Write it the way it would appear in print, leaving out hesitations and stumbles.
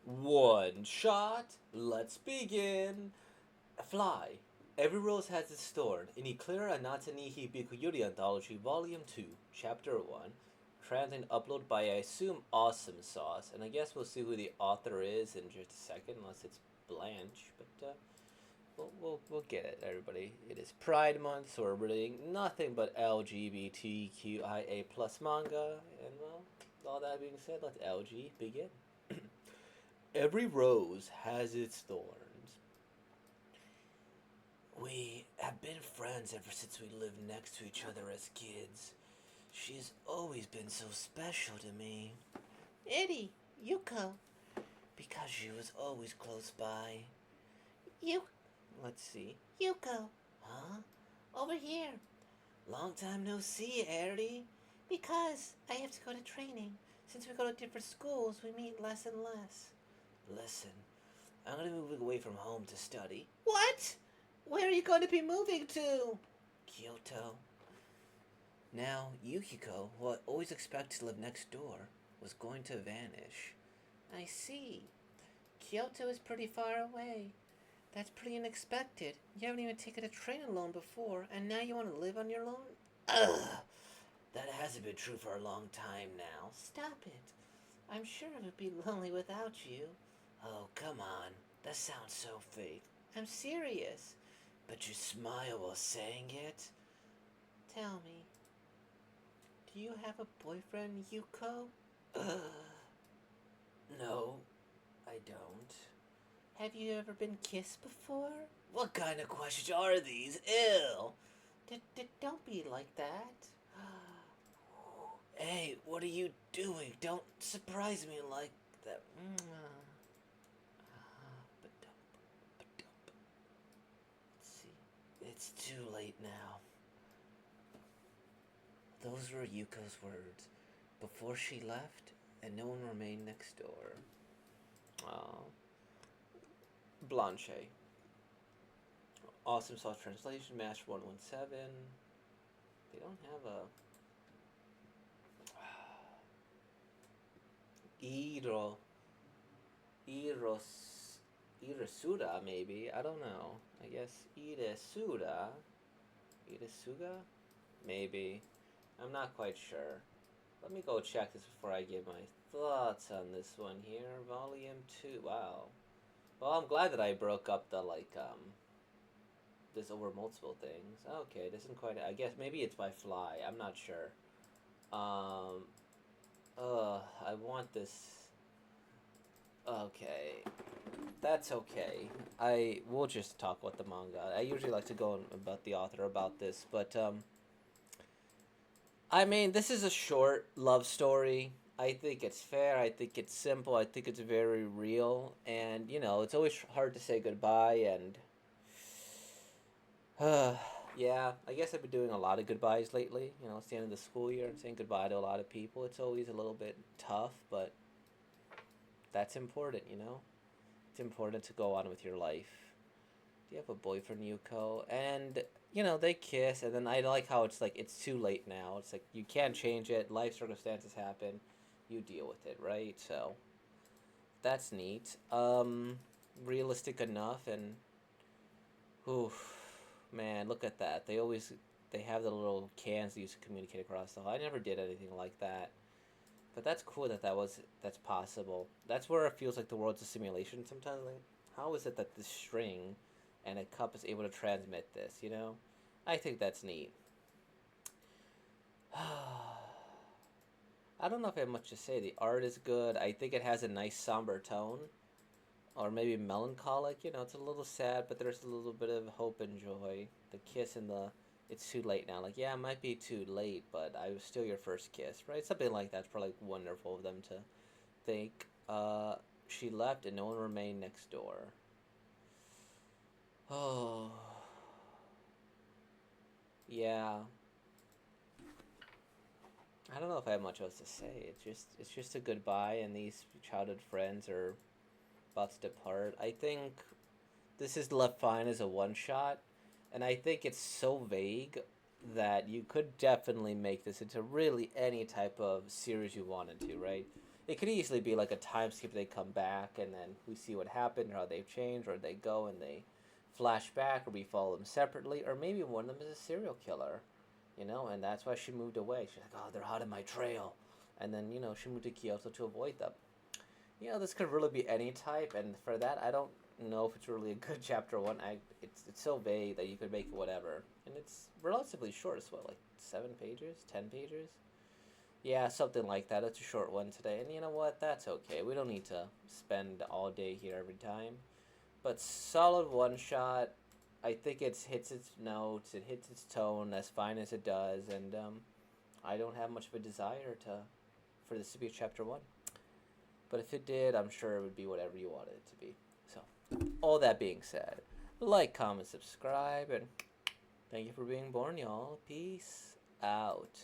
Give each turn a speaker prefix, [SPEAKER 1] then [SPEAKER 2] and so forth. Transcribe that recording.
[SPEAKER 1] One shot. Let's begin. Fly. Every rose has its thorn. In Eclair Anata Nihi Bikuyuri Anthology, Volume 2, Chapter 1. Translated upload by, I assume, Awesome Sauce. And I guess we'll see who the author is in just a second, unless it's Blanche. But we'll get it, everybody. It is Pride Month, so we're reading nothing but LGBTQIA plus manga. And, well, all that being said, let LG begin. Every rose has its thorns. We have been friends ever since we lived next to each other as kids. She's always been so special to me. Eddie, Yuko. Because she was always close by. You. Let's see. Yuko. Huh? Over here. Long time no see, Eddie. Because I have to go to training. Since we go to different schools, we meet less and less. Listen, I'm gonna be moving away from home to study. What? Where are you going to be moving to? Kyoto. Now, Yukiko, who I always expected to live next door, was going to vanish. I see. Kyoto is pretty far away. That's pretty unexpected. You haven't even taken a train alone before, and now you want to live on your own? Ugh! That hasn't been true for a long time now. Stop it. I'm sure it would be lonely without you. Oh, come on. That sounds so fake. I'm serious. But you smile while saying it? Tell me, do you have a boyfriend, Yuko? No, I don't. Have you ever been kissed before? What kind of questions are these? Ew! Don't be like that. Hey, what are you doing? Don't surprise me like that. Let's see. It's too late now. Those were Yuko's words before she left, and no one remained next door. Oh. Blanche. Awesome Sauce Translation, Master 117. They don't have a. Iro. Iros. Irasuda, maybe. I don't know. I guess Irasuda. Irasuga? Maybe. I'm not quite sure. Let me go check this before I give my thoughts on this one here. Volume 2. Wow. Well, I'm glad that I broke up the, this over multiple things. Okay, this isn't quite. I guess maybe it's by Fly. I'm not sure. Um. I want this. Okay, that's okay. I will just talk about the manga. I usually like to go on about the author about this, but I mean, this is a short love story. I think it's fair. I think it's simple. I think it's very real, and it's always hard to say goodbye. And yeah, I guess I've been doing a lot of goodbyes lately. It's the end of the school year and saying goodbye to a lot of people. It's always a little bit tough, but that's important. It's important to go on with your life. Do you have a boyfriend, Yuko? And they kiss, and then I like how it's like it's too late now. It's like you can't change it. Life circumstances happen. You deal with it, right? So that's neat. Realistic enough, and oof, man, look at that. They have the little cans they used to communicate across the hall. I never did anything like that. But that's cool that's possible. That's where it feels like the world's a simulation sometimes. Like, how is it that this string and a cup is able to transmit this, I think that's neat. I don't know if I have much to say. The art is good. I think it has a nice somber tone. Or maybe melancholic, it's a little sad, but there's a little bit of hope and joy. The kiss and the it's too late now. Like, yeah, it might be too late, but I was still your first kiss, right? Something like that's probably wonderful of them to think. She left and no one remained next door. Oh, yeah. I don't know if I have much else to say. It's just a goodbye, and these childhood friends are about to depart. I think this is left fine as a one shot, and I think it's so vague that you could definitely make this into really any type of series you wanted to, right?
[SPEAKER 2] It could easily be like a time skip. They come back and then we see what happened, or how they've changed, or they go and they flash back, or we follow them separately, or maybe one of them is a serial killer, and that's why she moved away. She's like, oh, they're hot on my trail, and then she moved to Kyoto to avoid them. This could really be any type, and for that, I don't know if it's really a good chapter one. It's so vague that you could make it whatever, and it's relatively short as well, like 7 pages, 10 pages. Yeah, something like that. It's a short one today, and you know what? That's okay. We don't need to spend all day here every time. But solid one shot. I think it hits its notes, it hits its tone as fine as it does, and I don't have much of a desire for this to be a chapter one. But if it did, I'm sure it would be whatever you wanted it to be. So, all that being said, like, comment, subscribe, and thank you for being born, y'all. Peace out.